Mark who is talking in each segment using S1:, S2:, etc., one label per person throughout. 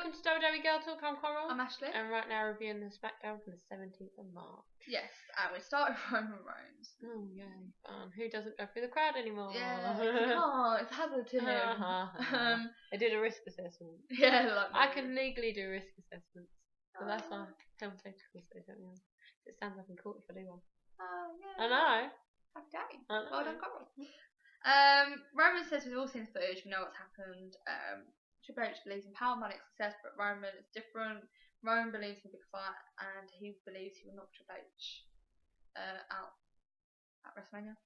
S1: welcome to WWE Girl Talk. I'm Coral.
S2: I'm Ashley.
S1: And right now reviewing the Smackdown from the 17th of March.
S2: Yes, and we start with Roman Reigns.
S1: Oh, yay, fun. Who doesn't go through the crowd anymore?
S2: Yeah, it's hazard to him.
S1: I did a risk assessment.
S2: Yeah, like
S1: I can legally do risk assessments. So that's my health technical assessment. It sounds like I'm caught if I do one.
S2: Yeah.
S1: I know.
S2: Happy day.
S1: Well
S2: done, Coral. Roman says we've all seen the footage, we know what's happened. Triple H believes in power, money, success, but Roman is different. Roman believes in a big fight, and he believes he will knock Triple H out at WrestleMania.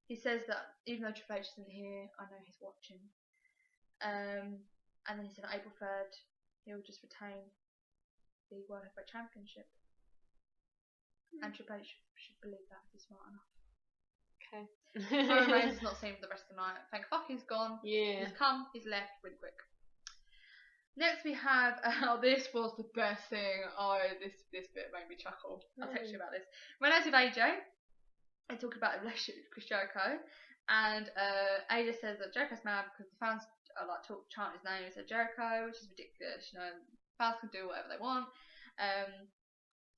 S2: He says that even though Triple H isn't here, I know he's watching. And then he said on April 3rd, he'll just retain the World Heavyweight Championship. And Triple H should believe that if he's smart enough.
S1: Okay.
S2: Roman Reigns is not seen for the rest of the night. Thank fuck he's gone.
S1: Yeah.
S2: He's come, he's left really quick. Next we have, this was the best thing. Oh, this bit made me chuckle. I'll text you about this. When I was with AJ, they talked about the relationship with Chris Jericho, and AJ says that Jericho's mad because the fans are like chanting his name instead of Jericho, which is ridiculous. You know, fans can do whatever they want.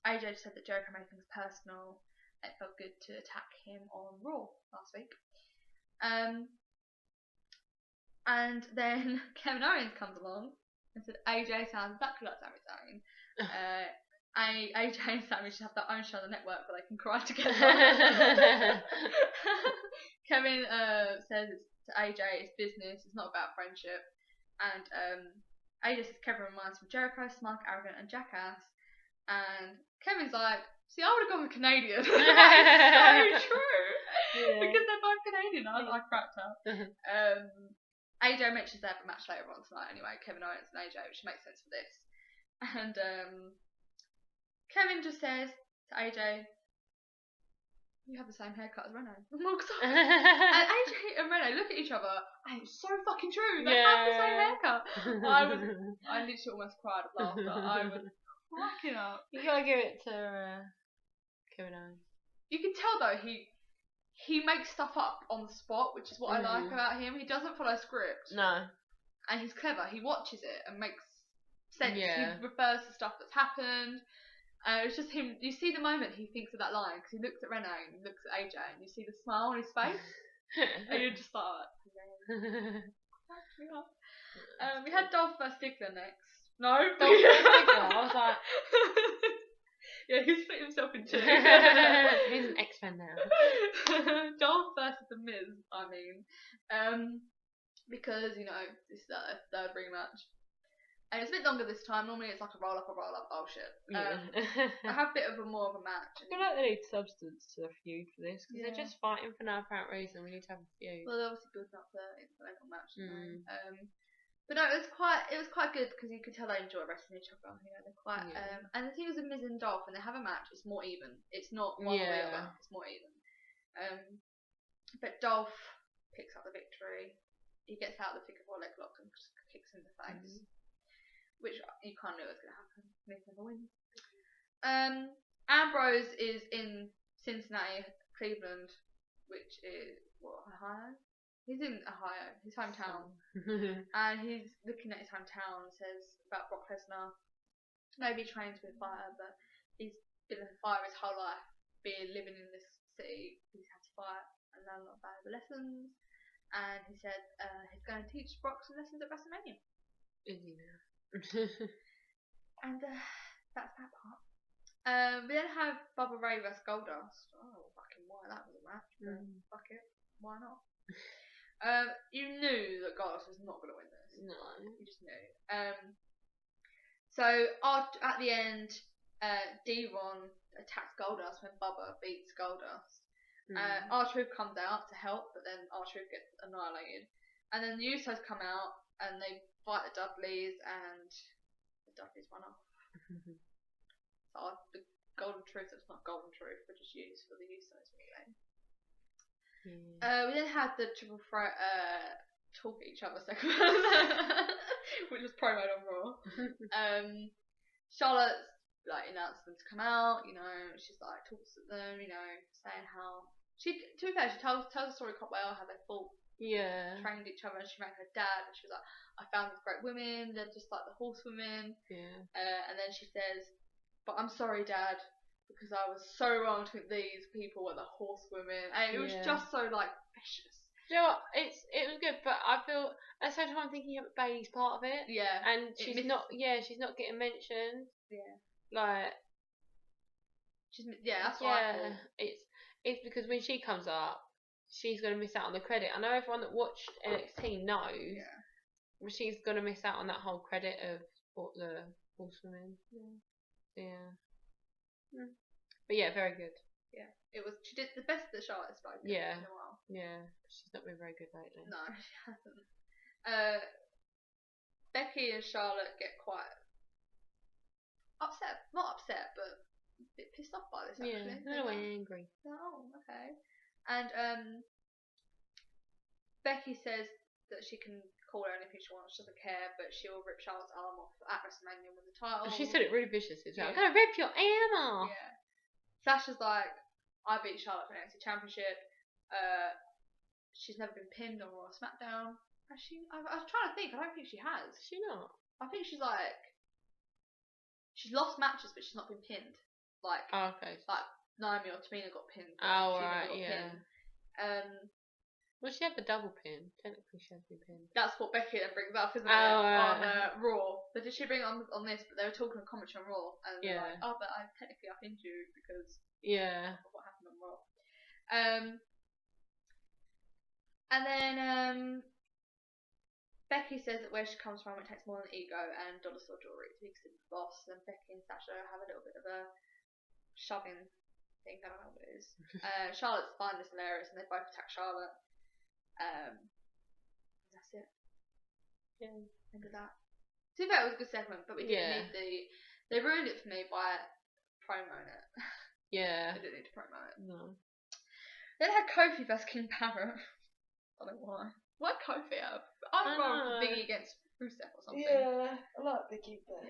S2: AJ said that Jericho made things personal. It felt good to attack him on Raw last week. And then Kevin Owens comes along and said AJ sounds exactly like Sami Zayn. AJ and Sami should have their own show on the network where they can cry together. Kevin says to AJ it's business, it's not about friendship. And AJ says Kevin reminds him of Jericho, smug, arrogant and jackass. And Kevin's like, see, I would have gone with Canadian. That is so true. Yeah. Because they're both Canadian. I cracked up. AJ mentions they have a match later on tonight anyway, Kevin Owens and AJ, which makes sense for this. And Kevin just says to AJ, you have the same haircut as Rene. I'm all excited. And AJ and Rene look at each other, and it's so fucking true. They have the same haircut. I literally almost cried of laughter. I was cracking up.
S1: You gotta give it to Kevin Owens.
S2: You can tell though he makes stuff up on the spot, which is what I like about him. He doesn't follow script.
S1: No.
S2: And he's clever. He watches it and makes sense.
S1: Yeah.
S2: He refers to stuff that's happened. It's just him. You see the moment he thinks of that line because he looks at Rene and he looks at AJ and you see the smile on his face. And you're just like, we had Dolph vs Ziggler next. No,
S1: Dolph vs Ziggler. I was like,
S2: yeah, he split himself in two.
S1: He's an X-Men now.
S2: Dolph versus The Miz, I mean. Because, you know, this is their third rematch. And it's a bit longer this time. Normally it's like a roll-up. Oh, shit. I have a bit of more of a match.
S1: I feel like they need substance to the feud for this. Because they're just fighting for no apparent reason. We need to have a feud.
S2: Well, they're obviously building up the incremental match. But no, it was quite good because you could tell they enjoy wrestling each other. You know, they're quite. And the thing is with Miz and Dolph, when they have a match, it's more even. It's not one way or the other. It's more even. But Dolph picks up the victory. He gets out of the figure 4 leg lock and just kicks him in the face, which you kind of knew was going to happen. Miz never wins. Ambrose is in Cincinnati, Cleveland, which is Ohio. He's in Ohio, his hometown, and he's looking at his hometown and says about Brock Lesnar. Maybe he trains with fire, but he's been in fire his whole life, living in this city. He's had to fight and learn a lot of valuable lessons. And he said he's going to teach Brock some lessons at WrestleMania.
S1: Is he now?
S2: And that's that part. We then have Bubba Ray vs Goldust. Oh, fucking why that was a match. Fuck it, why not? You knew that Goldust was not going to win this.
S1: No.
S2: You just knew. So at the end, D-Ron attacks Goldust when Bubba beats Goldust. R-Truth comes out to help, but then R-Truth gets annihilated. And then the Usos come out and they fight the Dudleys, and the Dudleys run off. So the Golden Truth that's not Golden Truth, which is used for the Usos really. We then had the Triple Threat talk at each other segment, which was promoed on Raw. Charlotte announced them to come out. You know, she's talks to them. You know, saying how she tells the story quite well, how they fought trained each other, and she rang her dad, and she was like, I found these great women, they're just like the horsewomen. And then she says, but I'm sorry, Dad, because I was so wrong to think these people were the horsewomen, and it was just so like vicious.
S1: Do you know what? It was good, but I feel at the same time I'm thinking Bailey's part of it.
S2: Yeah.
S1: And she's not getting mentioned.
S2: Yeah.
S1: Like
S2: that's what I thought.
S1: It's because when she comes up, she's gonna miss out on the credit. I know everyone that watched NXT knows.
S2: Yeah.
S1: But she's gonna miss out on that whole credit of what the horsewomen. Yeah. But yeah, very good.
S2: Yeah. She did the best that Charlotte's spoken in a while.
S1: Yeah. She's not been very good lately.
S2: No, she hasn't. Becky and Charlotte get quite upset. Not upset, but a bit pissed off by this actually.
S1: Yeah, they're angry.
S2: Oh, okay. And Becky says that she can call her anything she wants, she doesn't care, but she'll rip Charlotte's arm off at WrestleMania with the title.
S1: She said it really viciously. I'm gonna rip your arm off.
S2: Yeah. Sasha's like, I beat Charlotte for the NXT Championship. She's never been pinned on Raw or Smackdown. Has she? I was trying to think. I don't think she has.
S1: Is she not?
S2: I think she's lost matches, but she's not been pinned. Like,
S1: okay.
S2: Like Naomi or Tamina got pinned.
S1: Oh right, yeah.
S2: Pinned.
S1: Well, she had the double pin. Technically, she has been pinned.
S2: That's what Becky then brings up, isn't it?
S1: Right.
S2: On Raw. But did she bring it on this? But they were talking on commentary on Raw, and they're like, oh, but I pinned you because of what happened on Raw. And then Becky says that where she comes from, it takes more than ego and dollar store jewelry to be considered the boss. And Becky and Sasha have a little bit of a shoving thing. I don't know what it is. Charlotte's finding this hilarious, and they both attack Charlotte. That's it.
S1: Yeah.
S2: End of that. To be fair, it was a good segment, but we didn't need they ruined it for me by promoing it.
S1: Yeah.
S2: They didn't need to promo it.
S1: No.
S2: Then had Kofi versus King Barrett. I don't know why. Why Kofi up? I'd rather Biggie against Rusev or something.
S1: Yeah, I like Biggie, but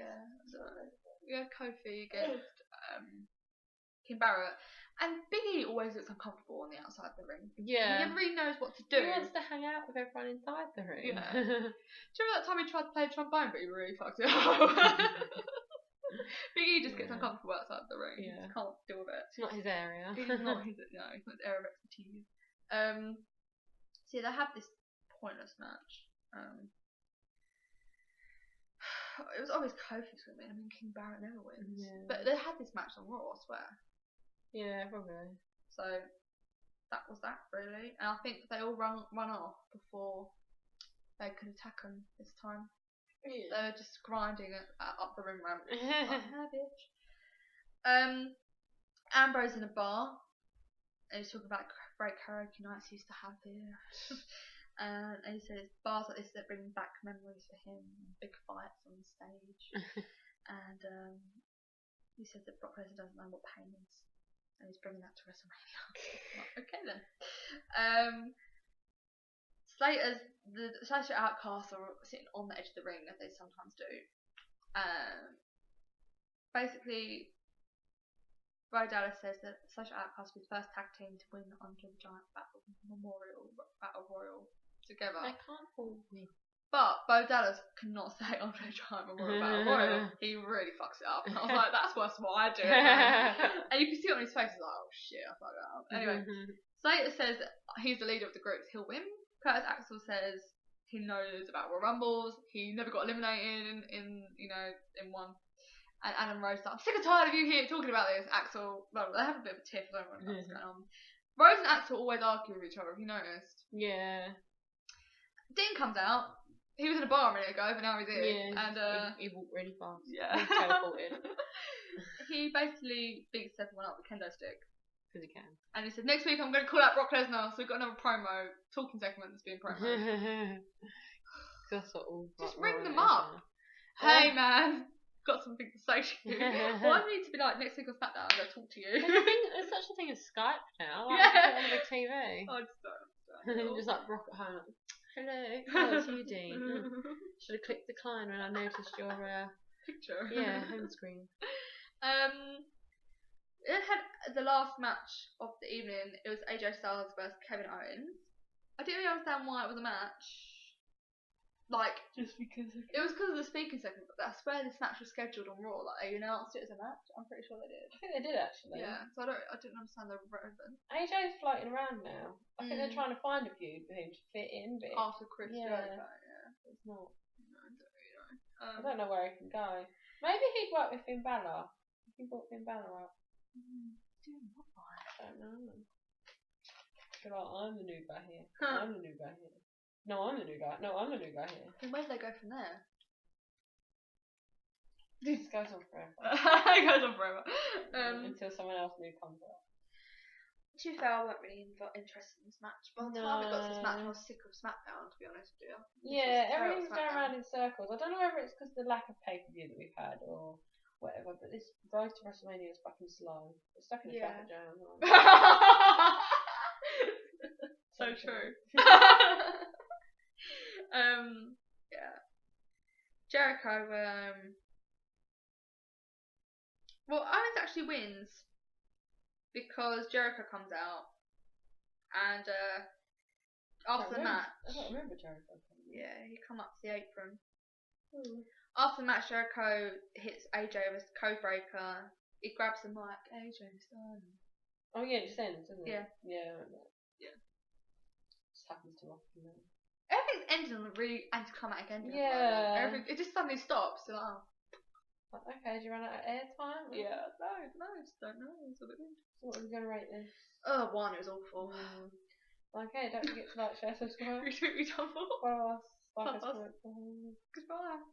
S2: Kofi against King Barrett. And Biggie always looks uncomfortable on the outside of the ring.
S1: Yeah.
S2: He never really knows what to do.
S1: He wants to hang out with everyone inside the ring.
S2: Yeah. Do you remember that time he tried to play trombone but he really fucked it up? Biggie just gets uncomfortable outside the ring.
S1: Yeah.
S2: He just can't deal with it.
S1: It's not his area.
S2: It's not his area of expertise. So they have this pointless match. It was always Kofi's winning. I mean, King Barrett never wins.
S1: Yeah.
S2: But they had this match on Raw, I swear.
S1: Yeah, probably.
S2: So that was that really, and I think they all run off before they could attack him this time. Yeah. They were just grinding up the ring ramp. Like, bitch. Ambrose in a bar, and he's talking about great karaoke nights he used to have here. And he says bars like this that bring back memories for him, big fights on stage. And he says that Brock Lesnar doesn't know what pain is. And he's bringing that to WrestleMania. Okay then. Slater Outcasts are sitting on the edge of the ring as they sometimes do. Basically, Bo Dallas says that Slater Outcasts will be the first tag team to win Andre the Giant Battle Royal together.
S1: They can't all win.
S2: But Bo Dallas cannot say Andre the Giant Battle Royal. He really fucks it up. And I was like, that's worse than what I do. And you can see it on his face. He's like, oh shit, I fucked it up. Anyway, Slater says that he's the leader of the group. He'll win. Curtis Axel says he knows about Royal Rumbles. He never got eliminated in one. And Adam Rose like, I'm sick and tired of you here talking about this. Axel, well, they have a bit of a tiff. I don't know what's going on. Rose and Axel always argue with each other. Have you noticed?
S1: Yeah.
S2: Dean comes out. He was in a bar a minute ago, but now he's here.
S1: Yeah,
S2: and
S1: he walked really fast.
S2: Yeah.
S1: He teleported.
S2: He basically beats everyone up with a kendo stick.
S1: Because he can.
S2: And he said, next week I'm going to call out Brock Lesnar. So we've got another promo, talking segment that's being promoted.
S1: That's what all.
S2: Just ring them up. Hey man, got something to say to you. Why do I need to be like, next week on Smackdown I'm going to talk to you?
S1: There's such a thing as Skype now. Like, on the TV.
S2: I just don't understand.
S1: Just like Brock at home. Hello, oh, it's you, Dean. Should have clicked decline when I noticed your
S2: picture.
S1: Yeah, home screen.
S2: It had the last match of the evening. It was AJ Styles versus Kevin Owens. I didn't really understand why it was a match. Like,
S1: Just because
S2: it was because of the speaking segment, but I swear this match was scheduled on Raw. Like, they announced it as a match. I'm pretty sure they did.
S1: I think they did actually.
S2: Yeah, so I didn't understand the relevance.
S1: AJ's floating around now. I think they're trying to find a feud for him to fit in, but
S2: After Chris Jericho, yeah.
S1: it's not.
S2: No, I don't really know.
S1: I don't know where he can go. Maybe he'd work with Finn Balor. He can brought Finn Balor up.
S2: Dude, what?
S1: I don't know. Feel like I'm the new guy here. I'm the new guy here. No, I'm the new guy. No, I'm the new guy here.
S2: Then where do they go from there?
S1: This goes on forever.
S2: It goes on forever.
S1: Until someone else new comes up.
S2: To be fair, I wasn't really interested in this match. By the time it got to this match, I was sick of Smackdown, to be honest with you.
S1: Yeah, everything's going around in circles. I don't know whether it's because of the lack of pay-per-view that we've had or whatever, but this road to WrestleMania is fucking slow. It's stuck in a traffic jam.
S2: So true. Yeah. Jericho, well, Owens actually wins because Jericho comes out and after the match.
S1: I don't remember Jericho coming out.
S2: Yeah, he come up to the apron.
S1: Ooh.
S2: After the match, Jericho hits AJ with a code breaker. He grabs the mic. AJ's done.
S1: Oh yeah, it just ends, doesn't it?
S2: Yeah.
S1: Yeah, I remember that.
S2: Yeah.
S1: Just happens to often then.
S2: Everything's ended on a really anticlimactic ending.
S1: Yeah.
S2: It just suddenly stops. So,
S1: Like, okay, did you run out of airtime?
S2: yeah, no, I just don't know. It's a bit weird.
S1: So what are we going to rate this?
S2: Oh, 1, it was awful.
S1: Okay, don't forget to like, share, subscribe.
S2: We don't
S1: Follow us. Like us.
S2: Goodbye.